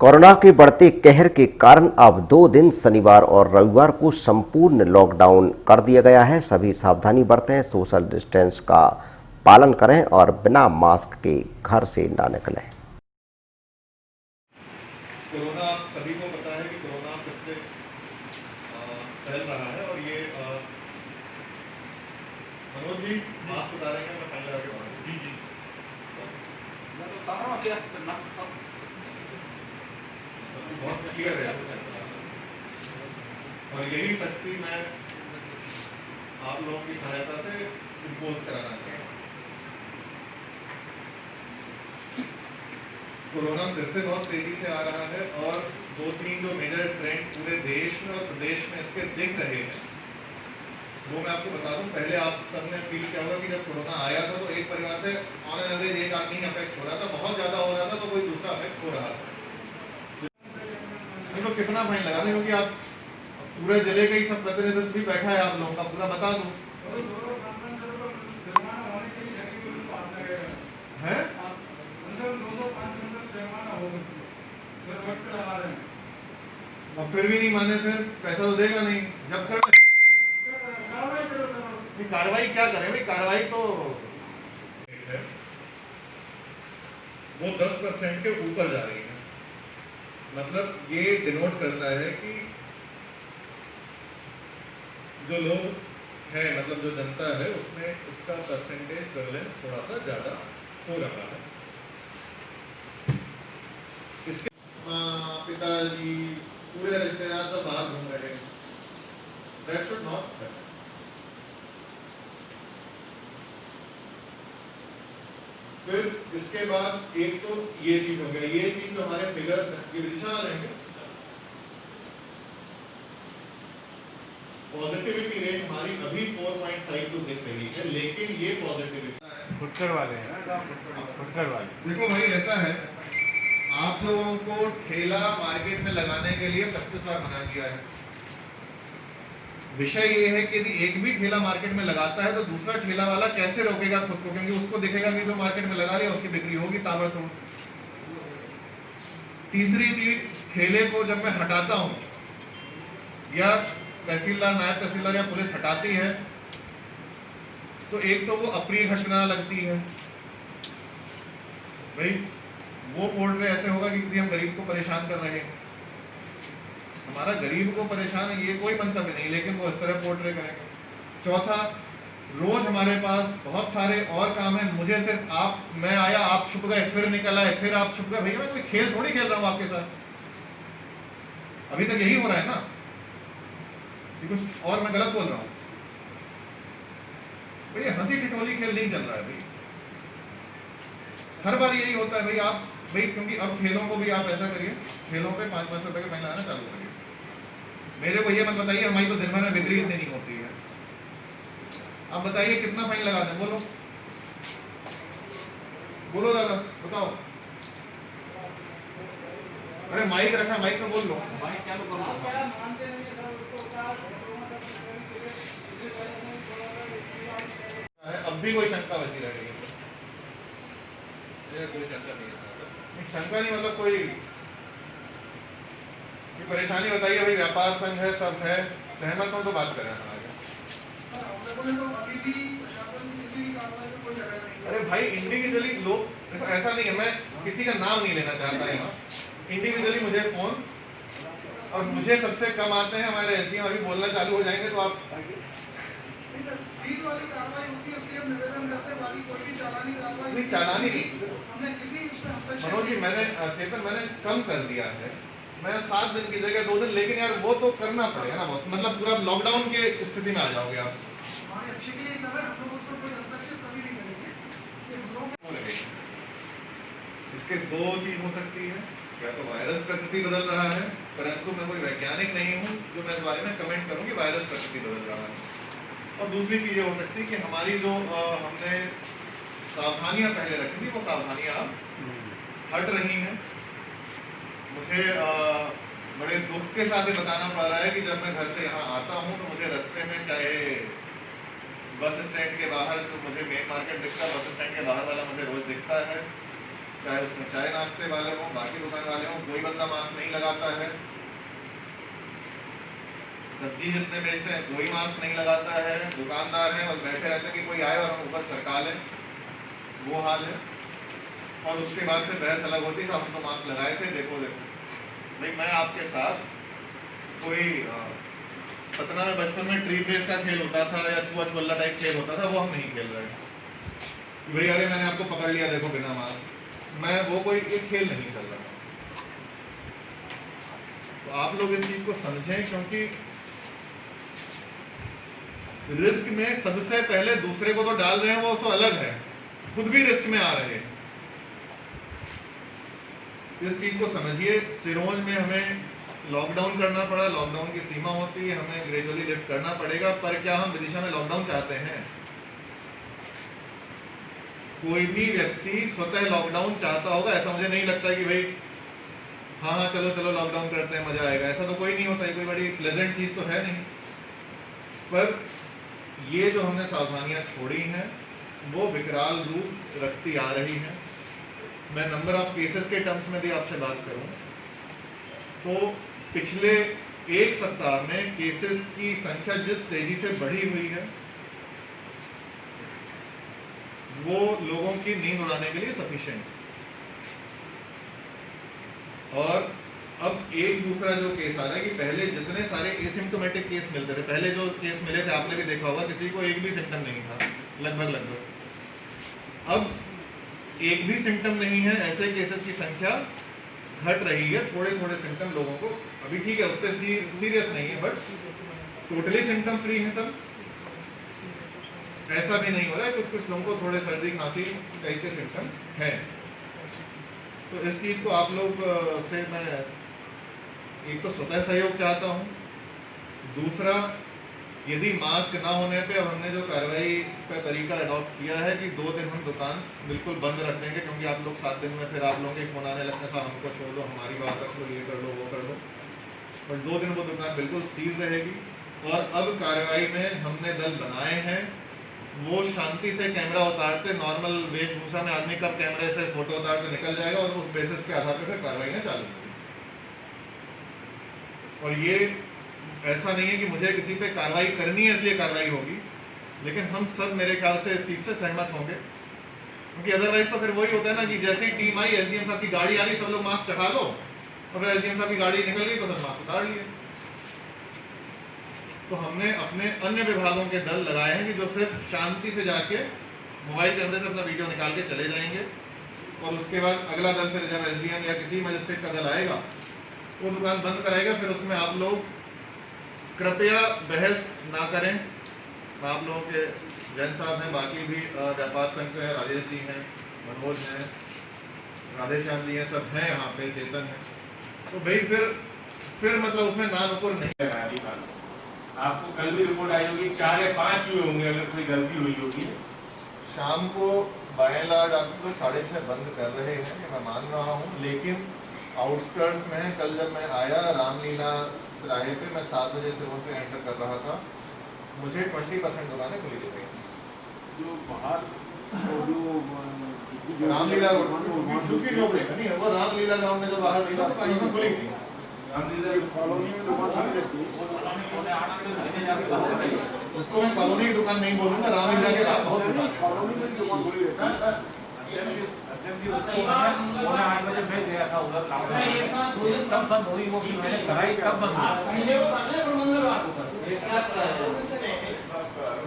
Corona के बढ़ते कहर के कारण अब 2 दिन शनिवार और रविवार को संपूर्ण लॉकडाउन कर दिया गया है। सभी सावधानी बरतें, सोशल डिस्टेंस का पालन करें और बिना मास्क के घर से ना निकलें। कोरोना सभी को पता है कि कोरोना फिर से फैल रहा है और ये मनोज जी मास्क बता रहे हैं, मैं फाइन लगा के बाहर जी जी बहुत क्लियर है और यही शक्ति मैं आप लोगों की सहायता से इम्पोज कराना चाहता हूँ। कोरोना फिर से बहुत तेजी से आ रहा है और 2-3 जो मेजर ट्रेंड पूरे देश में और प्रदेश में इसके दिख रहे हैं वो मैं आपको बता दूं। पहले आप सबने फील किया होगा कि जब कोरोना आया था तो एक परिवार से ऑन एन एवरेज एक आदमी अफेक्ट हो रहा था, बहुत ज्यादा हो रहा था तो कोई दूसरा अफेक्ट हो रहा था। तो कितना फाइन लगा दें, क्योंकि आप पूरे जिले का ही सब प्रतिनिधित्व भी बैठा है, आप लोगों का पूरा बता दूं है। अब फिर भी नहीं माने, फिर पैसा तो देगा नहीं जब कर कार्रवाई क्या करें भाई, कार्रवाई तो है वो 10% के ऊपर जा रही है। मतलब ये डिनोट करता है कि जो लोग हैं, मतलब जो जनता है उसमें इसका परसेंटेज प्रेवलेंस थोड़ा सा ज्यादा हो रहा है। इसके पिताजी पूरे रिश्तेदार सब बाहर घूम रहे हैं, दैट शुड नॉट हैपन। फिर इसके बाद एक तो ये चीज हो गया, ये चीज जो हमारे फिगर्स हैं ये दिशा रहेंगे। पॉजिटिविटी रेट हमारी अभी 4.52 दिख रही है, लेकिन ये पॉजिटिविटी फुटकर वाले हैं, फुटकर वाले। देखो भाई ऐसा है, आप लोगों को ठेला मार्केट में लगाने के लिए 25 बार मना किया है। विषय ये है कि यदि एक भी ठेला मार्केट में लगाता है तो दूसरा ठेला वाला कैसे रोकेगा खुद को, क्योंकि उसको दिखेगा कि जो मार्केट में लगा लिया उसकी बिक्री होगी ताबड़तोड़। तीसरी चीज, ठेले को जब मैं हटाता हूं या तहसीलदार, नायब तहसीलदार या पुलिस हटाती है तो एक तो वो अप्रिय घटना लगती है भाई, वो पोर्ट्रे ऐसे होगा कि किसी हम गरीब को परेशान कर रहे हैं। हमारा गरीब को परेशान है ये कोई मंतव्य नहीं, लेकिन वो इस तरह पोर्ट्रे करेंगे। चौथा, रोज हमारे पास बहुत सारे और काम है, मुझे सिर्फ मैं आया आप छुप गए, फिर निकल आए, फिर आप छुप गए। भैया मैं कोई खेल थोड़ी खेल रहा हूं आपके साथ, अभी तक यही हो रहा है ना, कुछ और मैं गलत बोल रहा हूं भैया? हंसी ठिठोली खेल नहीं चल रहा है भाई, हर बार यही होता है भाई। आप भाई क्योंकि अब खेलों को भी आप ऐसा करिए, खेलों पे 5-5 रुपए के फाइन लगाना चालू करिए। मेरे को ये मत बताइए हमारी तो दिन भर में बिक्री इतनी नहीं होती है। आप बताइए कितना फाइन लगा दें, बोलो बोलो दादा बताओ। अरे माइक रखा, माइक में बोल लो। अब भी कोई शंका बची रह गई है? कोई शंका नहीं, शंका नहीं मतलब कोई परेशानी बताइए भाई। व्यापार संघ है, सब है, सहमत हो तो बात करें हमारे। अरे भाई इंडिविजुअली लोग देखो, ऐसा नहीं है, मैं किसी का नाम नहीं लेना चाहता यहाँ। इंडिविजुअली मुझे फोन, और मुझे सबसे कम आते हैं हमारे एसडीएम। अभी बोलना चालू हो जाएंगे तो आप सील वाली कार्रवाई होती है, उसके लिए निवेदन करते हैं, बाकी कोई भी चालानी कार्रवाई नहीं, चालानी नहीं हमने किसी उसमें हस्तक्षेप। मनोज जी मैंने कम कर दिया है, मैं 7 दिन की जगह 2 दिन, लेकिन यार वो तो करना पड़ेगा ना बॉस, मतलब पूरा लॉकडाउन के स्थिति में आ जाओगे आप। हमारे अच्छे के लिए कर रहे हैं, हम लोग उसमें कोई हस्तक्षेप कभी नहीं करेंगे कि हम लोग। इसके 2 चीज हो सकती है, या तो वायरस प्रकृति बदल रहा है, परंतु मैं कोई वैज्ञानिक नहीं हूं जो मैं इस बारे में कमेंट करूं कि वायरस प्रकृति बदल रहा है। और दूसरी चीज हो सकती है कि हमारी जो हमने सावधानियां पहले रखी थी वो सावधानियां अब हट रही हैं। मुझे बड़े दुख के साथ ये बताना पड़ रहा है कि जब मैं घर से यहाँ आता हूँ तो मुझे रास्ते में, चाहे बस स्टैंड के बाहर, तो मुझे मेन मार्केट दिखता है, बस स्टैंड के बाहर वाला मुझे रोज दिखता है, चाहे उसमें चाय नाश्ते वाले हों, बाकी दुकान वाले हों, कोई बंदा मास्क नहीं लगाता है। सब्जी जितने बेचते हैं कोई मास्क नहीं लगाता है। दुकानदार हैं और बैठे रहते हैं कि कोई आए और हम ऊपर सरका लें, वो हाल है। और उसके बाद फिर बहस अलग होती है, हम तो मास्क लगाए थे, देखो देखो। भाई मैं आपके साथ कोई सतना में बचपन में ट्री रेस का खेल होता था या छुआ छुल्ला टाइप खेल होता था, वो हम नहीं खेल रहे हैं। भाई अरे मैंने आपको पकड़ लिया देखो बिना मास्क, मैं वो कोई एक खेल नहीं चल रहा। तो आप लोग इस चीज को समझें, क्योंकि रिस्क में सबसे पहले दूसरे को तो डाल रहे हैं, वो तो अलग है, खुद भी रिस्क में आ रहे हैं। इस चीज को समझिए। सिरोंज में हमें लॉकडाउन करना पड़ा, लॉकडाउन की सीमा होती है, हमें ग्रेजुअली लिफ्ट करना पड़ेगा। पर क्या हम विदिशा में लॉकडाउन चाहते हैं? कोई भी व्यक्ति स्वतः लॉकडाउन चाहता होगा? ऐसा मुझे नहीं लगता कि भाई हाँ चलो चलो लॉकडाउन करते हैं, मजा आएगा। ऐसा तो कोई नहीं होता है, कोई बड़ी प्लेजेंट चीज तो है नहीं। पर ये जो हमने सावधानियां छोड़ी हैं वो विकराल रूप रखती आ रही हैं। मैं नंबर ऑफ केसेस के टर्म्स में भी आपसे बात करूं तो पिछले एक सप्ताह में केसेस की संख्या जिस तेजी से बढ़ी हुई है वो लोगों की नींद उड़ाने के लिए सफिशिएंट। और अब एक दूसरा जो केस आ रहा है कि पहले जितने सारे एसिम्प्टोमेटिक केस मिलते थे, पहले जो केस मिले थे आपने भी देखा होगा, किसी को एक भी सिम्टम नहीं था लगभग। अब एक भी सिम्टम नहीं है, ऐसे केसेस की संख्या घट रही है। थोड़े थोड़े सिम्टम लोगों को, अभी ठीक है उतने सीरियस नहीं है, बट टोटली सिम्टम फ्री है सब। ऐसा भी नहीं हो रहा है, कुछ कुछ लोगों को थोड़े सर्दी खांसी टाइप के सिम्टम्स हैं। तो इस चीज को आप लोग से मैं एक तो स्वतः सहयोग चाहता हूं, दूसरा यदि मास्क ना होने पे अब हमने जो कार्रवाई का तरीका अडॉप्ट किया है कि 2 दिन हम दुकान बिल्कुल बंद रख देंगे, क्योंकि आप लोग 7 दिन में फिर आप लोगों के फोन आने लगते हैं, साहब हमको छोड़ दो, हमारी बात रख लो, ये कर लो वो कर लो। और 2 दिन वो दुकान बिल्कुल सीज रहेगी। और अब कार्रवाई में हमने दल बनाए हैं, वो शांति से कैमरा उतारते, नॉर्मल वेशभूषा में आदमी कब कैमरे से फोटो उतारते निकल जाएगा और उस बेसिस के आधार पर फिर कार्रवाई चालू होगी। और ये ऐसा नहीं है कि मुझे किसी पे कार्रवाई करनी है इसलिए कार्रवाई होगी, लेकिन हम सब मेरे ख्याल से इस चीज से सहमत होंगे, क्योंकि अदरवाइज तो फिर वही होता है ना कि जैसे ही टीम आई, एसडीएम साहब की गाड़ी आ रही, सब लोग मास्क चढ़ा दो, और फिर एसडीएम साहब की गाड़ी निकल गई तो सब मास्क उतार लिए। तो हमने अपने अन्य विभागों के दल लगाए हैं कि जो सिर्फ शांति से जाके मोबाइल कैमरे से अपना वीडियो निकाल के चले जाएंगे, और उसके बाद अगला दल फिर जब एसडीएम या किसी मजिस्ट्रेट का दल आएगा वो दुकान बंद कराएगा। फिर उसमें आप लोग कृपया बहस ना करें। आप लोगों के जैन साहब हैं, बाकी भी व्यापार संघ से हैं, राजेश जी हैं, मनोज हैं, राधेश्याम जी हैं, सब हैं यहाँ पे, चेतन है। तो भाई फिर मतलब उसमें ना नुकुर नहीं है। आपको कल भी रिपोर्ट आई होगी, 4 या 5 हुए होंगे अगर कोई गलती हुई होगी। शाम को बाय एंड लार्ज आपको 6:30 बंद कर रहे हैं, ये मैं मान रहा हूँ, लेकिन आउटस्कर्ट्स में कल जब मैं आया रामलीला तिराहे पे, मैं 7 बजे से उनसे एंटर कर रहा था, मुझे 20% दुकानें खुली दिख रही थी। जो बाहर जो रामलीला झुकी झोपड़ी में नहीं है, वो रामलीला ग्राउंड में जो बाहर लीला दुकान में खुली थी। कॉलोनी में दुकान खुली रहती है, उसको मैं कॉलोनी की दुकान नहीं बोलूंगा, रामलीला के बाद बहुत दुकान है। कॉलोनी में दुकान खुली रहती है।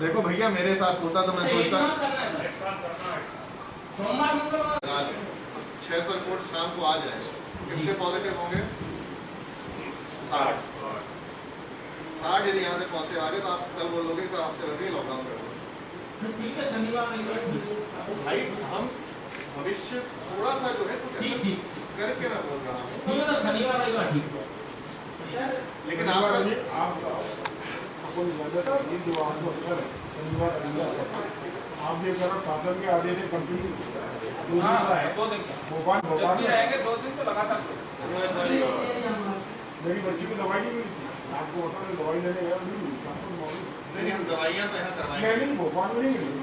देखो भैया मेरे साथ होता तो मैं सोचता 600 रिपोर्ट शाम को आ जाए, कितने पॉजिटिव होंगे? 60 यदि यहाँ से पहुंचे आगे तो आप कल बोलोगे कि आपसे रखिए लॉकडाउन कर दो। भाई हम भविष्य थोड़ा सा जो है कुछ ऐसा करके मैं बोल रहा हूँ, लेकिन आप ये करो शासन के आदेश से कंटिन्यू भोपाल रहेंगे 2 दिन तो लगातार। मेरी बच्ची को दवाई नहीं मिली, आपको बता दें दवाई लेने गया नहीं मिली। नहीं हम दवाइयाँ तो यहाँ करवाएंगे। नहीं भोपाल में नहीं मिली।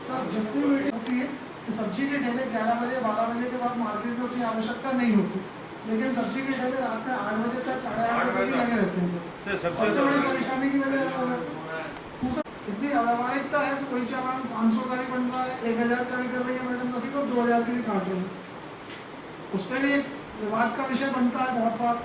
सर जितनी मीटिंग होती है कि सब्जी के ठेले 11 बजे 12 बजे के बाद मार्केट में उतनी आवश्यकता नहीं होती, लेकिन सब्जी के ठेले रात में 8 बजे तक 8:30 बजे तक ही लगे रहते हैं सर। सबसे बड़ी परेशानी की वजह दूसरा इतनी अव्यवहारिकता है कि कोई चालान 500 का भी बन रहा है, 1000 का भी कर रही है मैडम नसीब, 2000 की भी काट रही है। उसमें भी एक विवाद का विषय बनता है बहुत बार